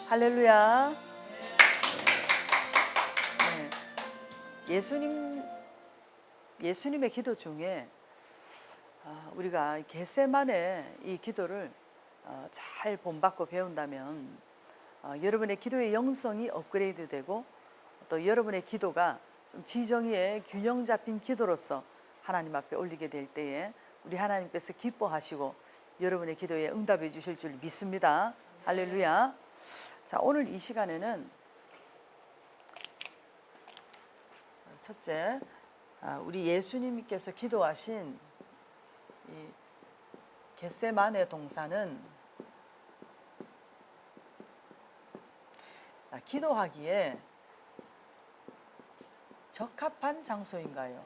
할렐루야. 네. 예수님의 기도 중에 우리가 겟세마네 이 기도를 잘 본받고 배운다면 여러분의 기도의 영성이 업그레이드되고 또 여러분의 기도가 좀 지정의의 균형 잡힌 기도로서 하나님 앞에 올리게 될 때에 우리 하나님께서 기뻐하시고 여러분의 기도에 응답해 주실 줄 믿습니다. 할렐루야. 자, 오늘 이 시간에는 첫째, 우리 예수님께서 기도하신 이 겟세마네 동산은 기도하기에 적합한 장소인가요?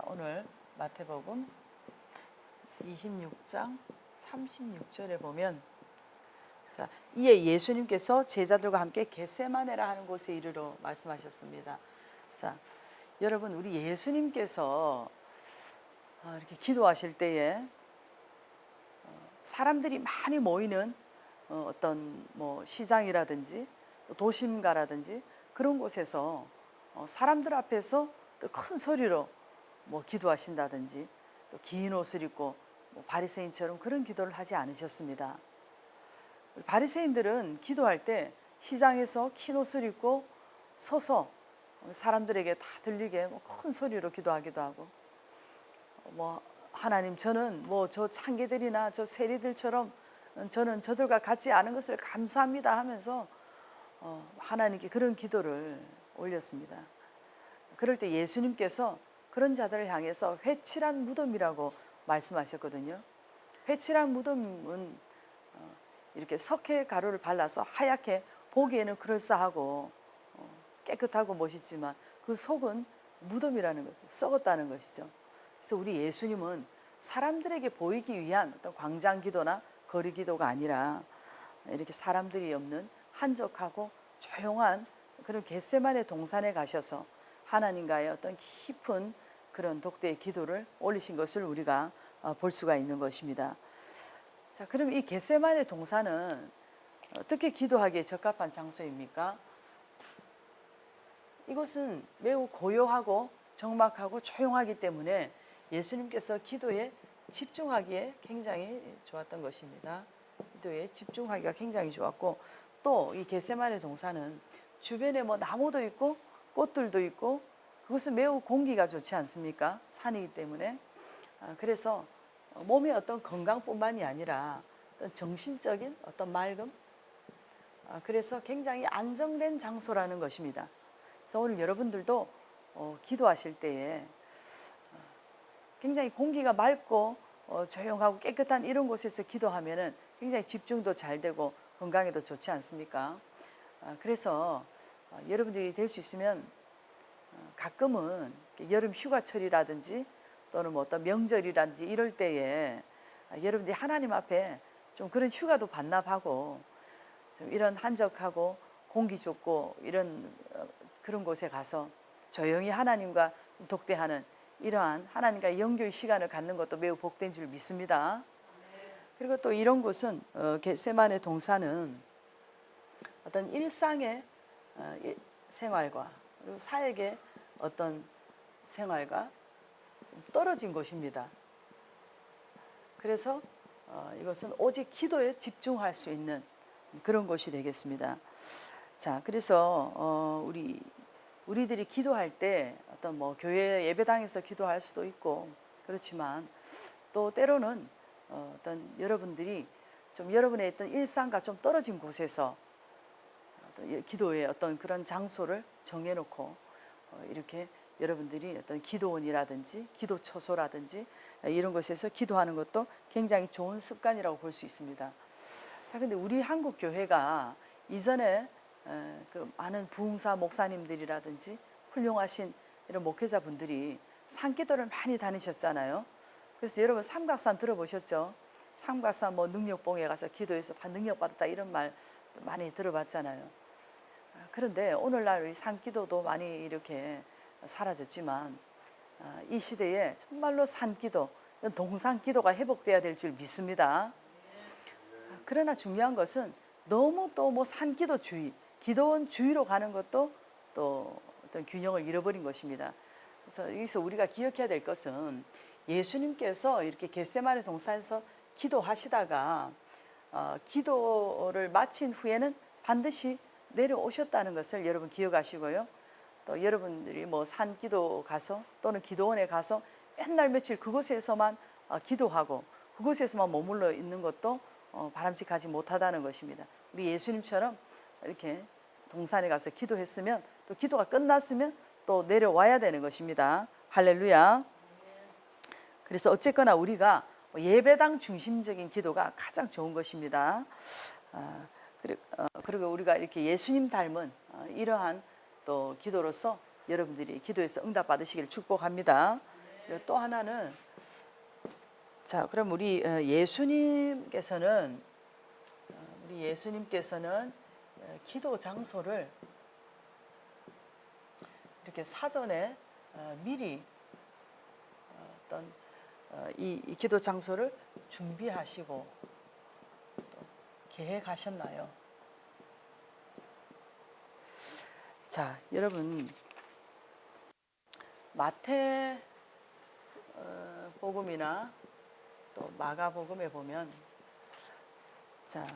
오늘 마태복음 26장 36절에 보면 자, 이에 예수님께서 제자들과 함께 겟세마네라 하는 곳에 이르러 말씀하셨습니다. 자, 여러분 우리 예수님께서 이렇게 기도하실 때에 사람들이 많이 모이는 어떤 뭐 시장이라든지 도심가라든지 그런 곳에서 사람들 앞에서 또 큰 소리로 뭐 기도하신다든지 또 긴 옷을 입고 뭐 바리새인처럼 그런 기도를 하지 않으셨습니다. 바리새인들은 기도할 때 시장에서 긴 옷을 입고 서서 사람들에게 다 들리게 뭐 큰 소리로 기도하기도 하고 뭐 하나님 저는 뭐 저 창기들이나 저 세리들처럼 저는 저들과 같지 않은 것을 감사합니다 하면서 하나님께 그런 기도를 올렸습니다. 그럴 때 예수님께서 그런 자들을 향해서 회칠한 무덤이라고 말씀하셨거든요. 회칠한 무덤은 이렇게 석회 가루를 발라서 하얗게 보기에는 그럴싸하고 깨끗하고 멋있지만 그 속은 무덤이라는 거죠. 썩었다는 것이죠. 그래서 우리 예수님은 사람들에게 보이기 위한 어떤 광장 기도나 거리 기도가 아니라 이렇게 사람들이 없는 한적하고 조용한 그런 겟세마네 동산에 가셔서 하나님과의 어떤 깊은 그런 독대의 기도를 올리신 것을 우리가 볼 수가 있는 것입니다. 자, 그럼 이 겟세마네 동산은 어떻게 기도하기에 적합한 장소입니까? 이곳은 매우 고요하고 적막하고 조용하기 때문에 예수님께서 기도에 집중하기에 굉장히 좋았던 것입니다. 기도에 집중하기가 굉장히 좋았고 또 이 겟세마네 동산은 주변에 뭐 나무도 있고 꽃들도 있고 그것은 매우 공기가 좋지 않습니까? 산이기 때문에 그래서 몸의 어떤 건강뿐만이 아니라 어떤 정신적인 어떤 맑음 그래서 굉장히 안정된 장소라는 것입니다. 그래서 오늘 여러분들도 기도하실 때에 굉장히 공기가 맑고 조용하고 깨끗한 이런 곳에서 기도하면은 굉장히 집중도 잘 되고 건강에도 좋지 않습니까? 그래서 여러분들이 될 수 있으면 가끔은 여름 휴가철이라든지 또는 뭐 어떤 명절이라든지 이럴 때에 여러분들이 하나님 앞에 좀 그런 휴가도 반납하고 좀 이런 한적하고 공기 좋고 이런 그런 곳에 가서 조용히 하나님과 독대하는 이러한 하나님과 영교의 시간을 갖는 것도 매우 복된 줄 믿습니다. 그리고 또 이런 곳은 겟세마네 동산은 어떤 일상의 생활과 그리고 사역의 어떤 생활과 떨어진 곳입니다. 그래서 이것은 오직 기도에 집중할 수 있는 그런 곳이 되겠습니다. 자, 그래서 우리들이 기도할 때 어떤 뭐 교회 예배당에서 기도할 수도 있고 그렇지만 또 때로는 어떤 여러분들이 좀 여러분의 어떤 일상과 좀 떨어진 곳에서 기도의 어떤 그런 장소를 정해놓고 이렇게 여러분들이 어떤 기도원이라든지 기도처소라든지 이런 곳에서 기도하는 것도 굉장히 좋은 습관이라고 볼 수 있습니다. 자, 근데 우리 한국 교회가 이전에 그 많은 부흥사 목사님들이라든지 훌륭하신 이런 목회자분들이 산기도를 많이 다니셨잖아요. 그래서 여러분 삼각산 들어보셨죠? 삼각산 뭐 능력봉에 가서 기도해서 다 능력받았다 이런 말 많이 들어봤잖아요. 그런데 오늘날 우리 산기도도 많이 이렇게 사라졌지만 이 시대에 정말로 산기도 동상 기도가 회복돼야 될 줄 믿습니다. 그러나 중요한 것은 너무 또 뭐 산기도주의, 기도원주의로 가는 것도 또 어떤 균형을 잃어버린 것입니다. 그래서 여기서 우리가 기억해야 될 것은 예수님께서 이렇게 겟세마네 동산에서 기도하시다가 기도를 마친 후에는 반드시 내려오셨다는 것을 여러분 기억하시고요. 또 여러분들이 뭐 산기도 가서 또는 기도원에 가서 맨날 며칠 그곳에서만 기도하고 그곳에서만 머물러 있는 것도 바람직하지 못하다는 것입니다. 우리 예수님처럼 이렇게 동산에 가서 기도했으면 또 기도가 끝났으면 또 내려와야 되는 것입니다. 할렐루야. 그래서 어쨌거나 우리가 예배당 중심적인 기도가 가장 좋은 것입니다. 그리고 우리가 이렇게 예수님 닮은 이러한 또 기도로서 여러분들이 기도에서 응답 받으시기를 축복합니다. 그리고 또 하나는 자, 그럼 우리 예수님께서는 기도 장소를 이렇게 사전에 미리 어떤 이 기도 장소를 준비하시고 또 계획하셨나요? 자, 여러분 마태 복음이나 또 마가복음에 보면 자,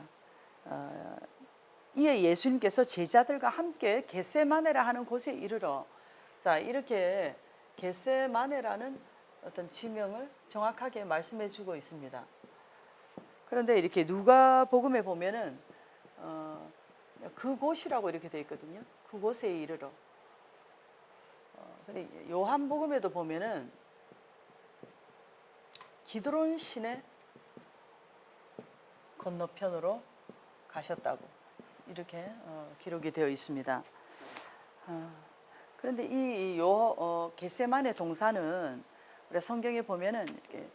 이에 예수님께서 제자들과 함께 겟세마네라 하는 곳에 이르러 자, 이렇게 겟세마네라는 어떤 지명을 정확하게 말씀해 주고 있습니다. 그런데 이렇게 누가복음에 보면은 그곳이라고 이렇게 되어 있거든요. 그곳에 이르러. 근데 요한복음에도 보면은 기드론 시내 건너편으로 가셨다고 이렇게 기록이 되어 있습니다. 그런데 이 겟세마네 동산은 우리 성경에 보면은 이렇게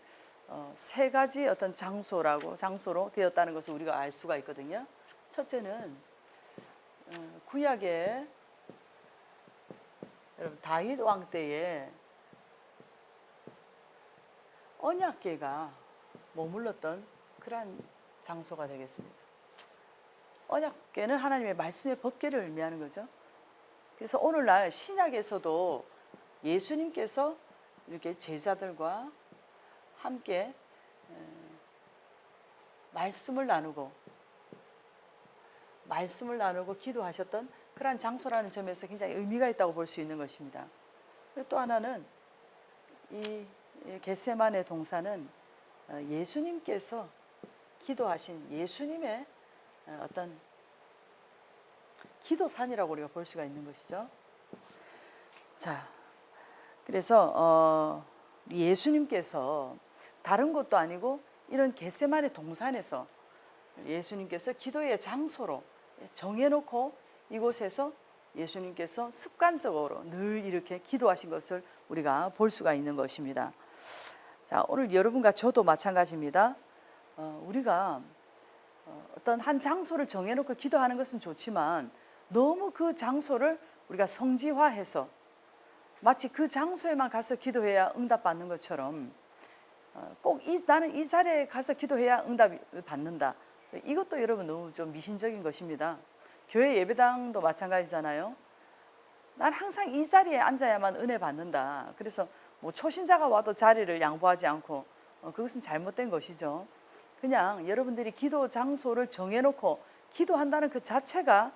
세 가지 어떤 장소로 되었다는 것을 우리가 알 수가 있거든요. 첫째는 구약의 여러분 다윗 왕 때에 언약궤가 머물렀던 그러한 장소가 되겠습니다. 언약궤는 하나님의 말씀의 법궤를 의미하는 거죠. 그래서 오늘날 신약에서도 예수님께서 이렇게 제자들과 함께 말씀을 나누고 기도하셨던 그러한 장소라는 점에서 굉장히 의미가 있다고 볼 수 있는 것입니다. 그리고 또 하나는 이 겟세마네 동산은 예수님께서 기도하신 예수님의 어떤 기도산이라고 우리가 볼 수가 있는 것이죠. 자, 그래서 예수님께서 다른 곳도 아니고 이런 겟세마네 동산에서 예수님께서 기도의 장소로 정해놓고 이곳에서 예수님께서 습관적으로 늘 이렇게 기도하신 것을 우리가 볼 수가 있는 것입니다. 자, 오늘 여러분과 저도 마찬가지입니다. 우리가 어떤 한 장소를 정해놓고 기도하는 것은 좋지만 너무 그 장소를 우리가 성지화해서 마치 그 장소에만 가서 기도해야 응답받는 것처럼 꼭 나는 이 자리에 가서 기도해야 응답을 받는다. 이것도 여러분 너무 좀 미신적인 것입니다. 교회 예배당도 마찬가지잖아요. 난 항상 이 자리에 앉아야만 은혜 받는다. 그래서 뭐 초신자가 와도 자리를 양보하지 않고 그것은 잘못된 것이죠. 그냥 여러분들이 기도 장소를 정해놓고 기도한다는 그 자체가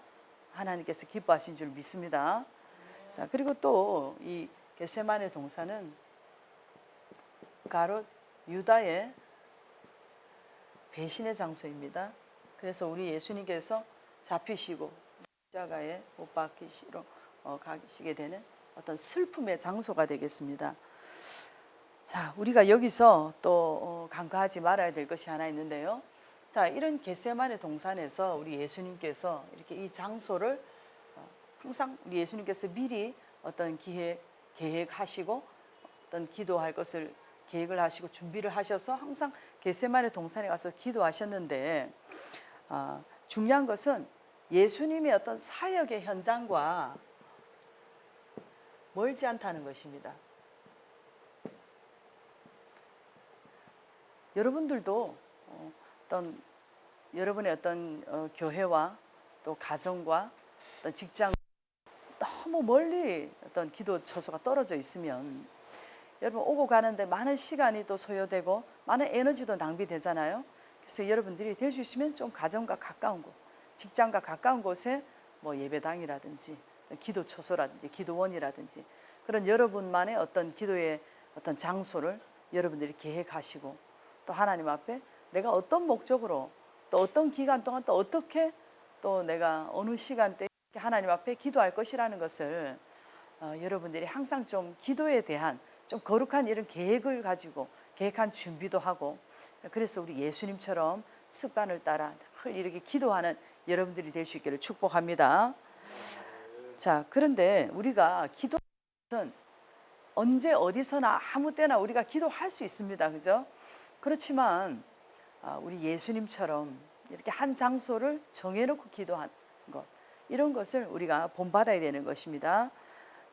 하나님께서 기뻐하신 줄 믿습니다. 자, 그리고 또 이 겟세마네 동산은 가롯 유다의 배신의 장소입니다. 그래서 우리 예수님께서 잡히시고 십자가에 못 박히시러 가시게 되는 어떤 슬픔의 장소가 되겠습니다. 자, 우리가 여기서 또 간과하지 말아야 될 것이 하나 있는데요. 자, 이런 겟세마네 동산에서 우리 예수님께서 이렇게 이 장소를 항상 우리 예수님께서 미리 어떤 계획하시고 어떤 기도할 것을 계획을 하시고 준비를 하셔서 항상 겟세마네 동산에 가서 기도하셨는데 중요한 것은 예수님의 어떤 사역의 현장과 멀지 않다는 것입니다. 여러분들도 어떤 여러분의 어떤 교회와 또 가정과 어떤 직장 너무 멀리 어떤 기도 처소가 떨어져 있으면 여러분 오고 가는데 많은 시간이 또 소요되고 많은 에너지도 낭비되잖아요. 그래서 여러분들이 될 수 있으면 좀 가정과 가까운 곳, 직장과 가까운 곳에 뭐 예배당이라든지 기도 처소라든지 기도원이라든지 그런 여러분만의 어떤 기도의 어떤 장소를 여러분들이 계획하시고 또 하나님 앞에 내가 어떤 목적으로 또 어떤 기간 동안 또 어떻게 또 내가 어느 시간대에 하나님 앞에 기도할 것이라는 것을 여러분들이 항상 좀 기도에 대한 좀 거룩한 이런 계획을 가지고 계획한 준비도 하고 그래서 우리 예수님처럼 습관을 따라 늘 이렇게 기도하는 여러분들이 될 수 있기를 축복합니다. 자, 그런데 우리가 기도는 언제 어디서나 아무 때나 우리가 기도할 수 있습니다. 그죠? 그렇지만 우리 예수님처럼 이렇게 한 장소를 정해놓고 기도한 것 이런 것을 우리가 본받아야 되는 것입니다.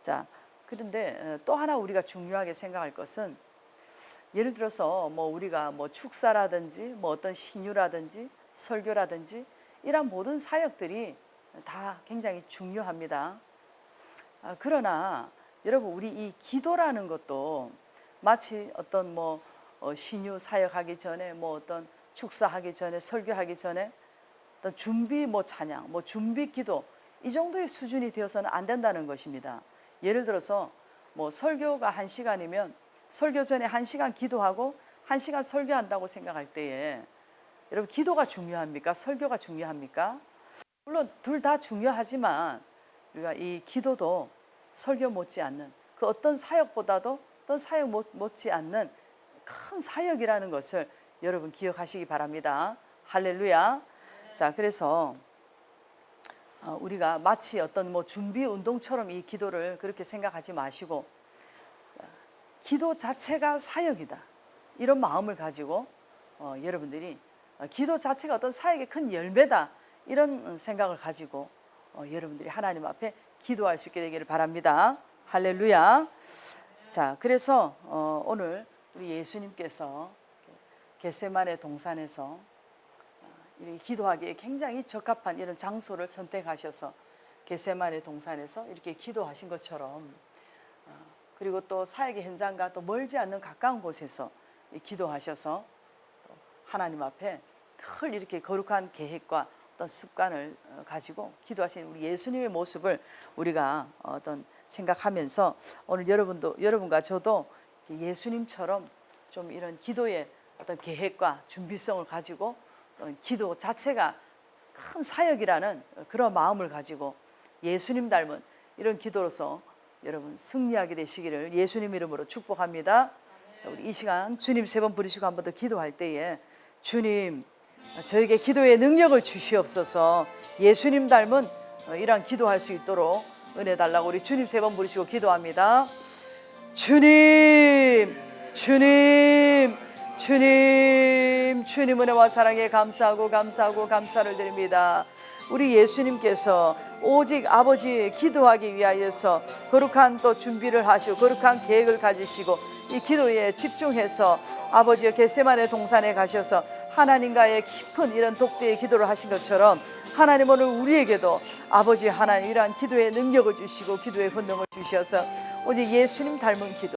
자, 그런데 또 하나 우리가 중요하게 생각할 것은 예를 들어서 뭐 우리가 뭐 축사라든지 뭐 어떤 신유라든지 설교라든지 이런 모든 사역들이 다 굉장히 중요합니다. 그러나 여러분 우리 이 기도라는 것도 마치 어떤 뭐 신유 사역하기 전에 뭐 어떤 축사하기 전에 설교하기 전에 어떤 준비 뭐 찬양 뭐 준비 기도 이 정도의 수준이 되어서는 안 된다는 것입니다. 예를 들어서 뭐 설교가 1시간이면 설교 전에 1시간 기도하고 1시간 설교한다고 생각할 때에 여러분 기도가 중요합니까? 설교가 중요합니까? 물론 둘 다 중요하지만 우리가 이 기도도 설교 못지않는 그 어떤 사역보다도 어떤 사역 못지 않는 큰 사역이라는 것을 여러분 기억하시기 바랍니다. 할렐루야. 자, 그래서 우리가 마치 어떤 뭐 준비 운동처럼 이 기도를 그렇게 생각하지 마시고 기도 자체가 사역이다. 이런 마음을 가지고 여러분들이 기도 자체가 어떤 사역의 큰 열매다. 이런 생각을 가지고 여러분들이 하나님 앞에 기도할 수 있게 되기를 바랍니다. 할렐루야. 자, 그래서 오늘 우리 예수님께서 겟세마네 동산에서 이렇게 기도하기에 굉장히 적합한 이런 장소를 선택하셔서 겟세마네 동산에서 이렇게 기도하신 것처럼 그리고 또 사역의 현장과 또 멀지 않는 가까운 곳에서 기도하셔서 하나님 앞에 늘 이렇게 거룩한 계획과 어떤 습관을 가지고 기도하신 우리 예수님의 모습을 우리가 어떤 생각하면서 오늘 여러분과 저도 예수님처럼 좀 이런 기도의 어떤 계획과 준비성을 가지고 기도 자체가 큰 사역이라는 그런 마음을 가지고 예수님 닮은 이런 기도로서 여러분 승리하게 되시기를 예수님 이름으로 축복합니다. 자, 우리 이 시간 주님 3번 부르시고 한 번 더 기도할 때에 주님 저에게 기도의 능력을 주시옵소서. 예수님 닮은 이러한 기도할 수 있도록 은혜 달라고 우리 주님 3번 부르시고 기도합니다. 주님 주님 주님 주님 은혜와 사랑에 감사하고 감사를 드립니다. 우리 예수님께서 오직 아버지 기도하기 위하여서 거룩한 또 준비를 하시고 거룩한 계획을 가지시고 이 기도에 집중해서 아버지의 겟세마네 동산에 가셔서 하나님과의 깊은 이런 독대의 기도를 하신 것처럼 하나님 오늘 우리에게도 아버지 하나님 이러한 기도의 능력을 주시고 기도의 권능을 주셔서 오직 예수님 닮은 기도